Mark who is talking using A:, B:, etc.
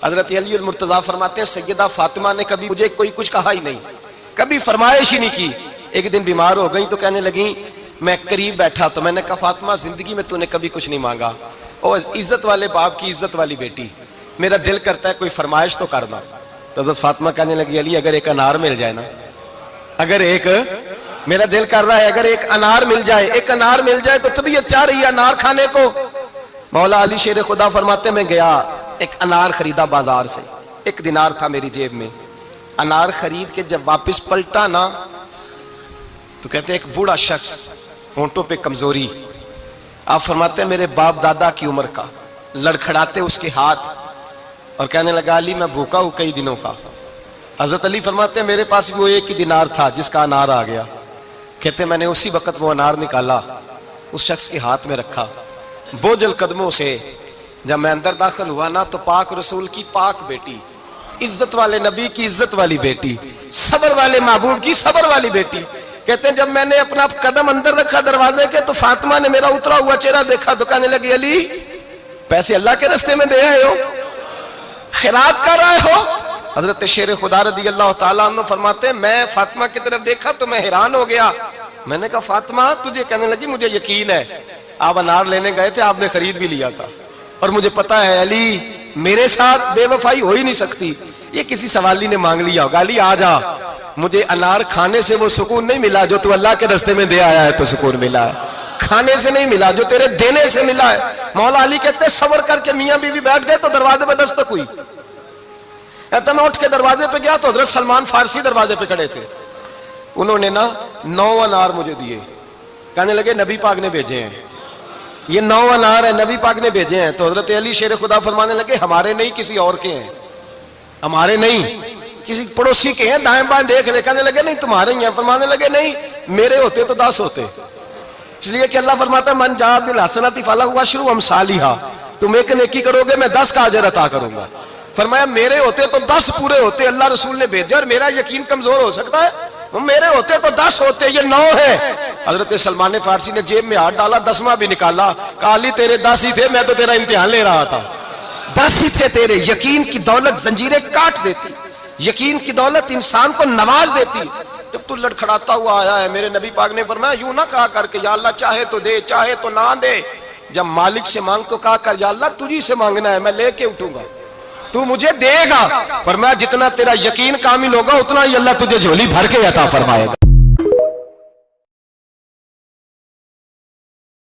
A: حضرت علی المرتضیٰ فرماتے ہیں سیدہ فاطمہ نے کبھی مجھے کوئی کچھ کہا ہی نہیں، کبھی فرمائش ہی نہیں کی۔ ایک دن بیمار ہو گئی تو کہنے لگیں، میں قریب بیٹھا تو میں نے کہا فاطمہ زندگی میں تو نے کبھی کچھ نہیں مانگا، اور عزت والے باپ کی عزت والی بیٹی، میرا دل کرتا ہے کوئی فرمائش تو کرنا۔ تو حضرت فاطمہ کہنے لگی علی اگر ایک انار مل جائے نا، اگر ایک میرا دل کر رہا ہے اگر ایک انار مل جائے، ایک انار مل جائے تو طبیعت چاہ رہی ہے انار کھانے کو۔ مولا علی شیر خدا فرماتے میں گیا ایک انار خریدا بازار سے، 1 دینار تھا میری جیب میں، انار خرید کے جب واپس پلٹا نا تو کہتے ہیں ایک بوڑھا شخص، ہونٹوں پہ کمزوری، آپ فرماتے ہیں میرے باپ دادا کی عمر کا، لڑکھڑاتے اس کے ہاتھ اور کہنے لگا علی میں بھوکا ہوں کئی دنوں کا۔ حضرت علی فرماتے ہیں میرے پاس وہ 1 دینار تھا جس کا انار آ گیا، کہتے ہیں میں نے اسی وقت وہ انار نکالا، اس شخص کے ہاتھ میں رکھا، بوجھل قدموں سے جب میں اندر داخل ہوا نا تو پاک رسول کی پاک بیٹی، عزت والے نبی کی عزت والی بیٹی، صبر والے محبوب کی صبر والی بیٹی، کہتے ہیں جب میں نے اپنا قدم اندر رکھا دروازے کے تو فاطمہ نے میرا اترا ہوا چہرہ دیکھا تو کہنے لگی علی پیسے اللہ کے راستے میں دے آئے ہو، خیرات کر رہے ہو۔ حضرت شیر خدا رضی اللہ تعالیٰ عنہ فرماتے ہیں میں فاطمہ کی طرف دیکھا تو میں حیران ہو گیا، میں نے کہا فاطمہ تجھے، کہنے لگی مجھے یقین ہے آپ انار لینے گئے تھے، آپ نے خرید بھی لیا تھا، اور مجھے پتا ہے علی میرے ساتھ بے وفائی ہو ہی نہیں سکتی، یہ کسی سوالی نے مانگ لیا ہوگا، علی آجا، مجھے انار کھانے سے وہ سکون نہیں ملا جو تو اللہ کے راستے میں دے آیا ہے تو سکون ملا ہے، کھانے سے نہیں ملا جو تیرے دینے سے ملا ہے۔ مولا علی کہتے ہیں صبر کر کے میاں بیوی بیٹھ گئے تو دروازے پہ دستک ہوئی، کہتا میں اٹھ کے دروازے پہ گیا تو حضرت سلمان فارسی دروازے پہ کھڑے تھے، انہوں نے نا 9 انار مجھے دیے، کہنے لگے نبی پاک نے بھیجے ہیں، یہ 9 انار ہے نبی پاک نے بھیجے ہیں۔ تو حضرت علی شیر خدا فرمانے لگے ہمارے نہیں کسی اور کے ہیں، ہمارے نہیں کسی پڑوسی کے ہیں، دائیں بائیں دیکھ لے، کہنے لگے نہیں تمہارے ہی ہیں، فرمانے لگے نہیں میرے ہوتے تو 10 ہوتے، اس لیے کہ اللہ فرماتا ہے من جاء بالحسنۃ فلہ عشر امثالھا، تم ایک نیکی کرو گے میں 10 کا اجر عطا کروں گا۔ فرمایا میرے ہوتے تو 10 پورے ہوتے، اللہ رسول نے بھیجا اور میرا یقین کمزور ہو سکتا ہے، میرے ہوتے تو 10 ہوتے، یہ 9 ہے۔ حضرت سلمان فارسی نے جیب میں ہاتھ ڈالا، 10واں بھی نکالا، کہا علی تیرے 10 ہی تھے، میں تو تیرا امتحان لے رہا تھا، 10 ہی تھے تیرے۔ یقین کی دولت زنجیریں کاٹ دیتی، یقین کی دولت انسان کو نواز دیتی۔ جب تو لڑکھڑاتا ہوا آیا ہے، میرے نبی پاک نے فرمایا یوں نہ کہا کر کے یا اللہ چاہے تو دے چاہے تو نہ دے، جب مالک سے مانگ تو کہا کر یا اللہ تجھی سے مانگنا ہے، میں لے کے اٹھوں گا، تو مجھے دے گا۔ فرمایا جتنا تیرا یقین کامل ہوگا اتنا ہی اللہ تجھے جھولی بھر کے عطا فرمائے گا۔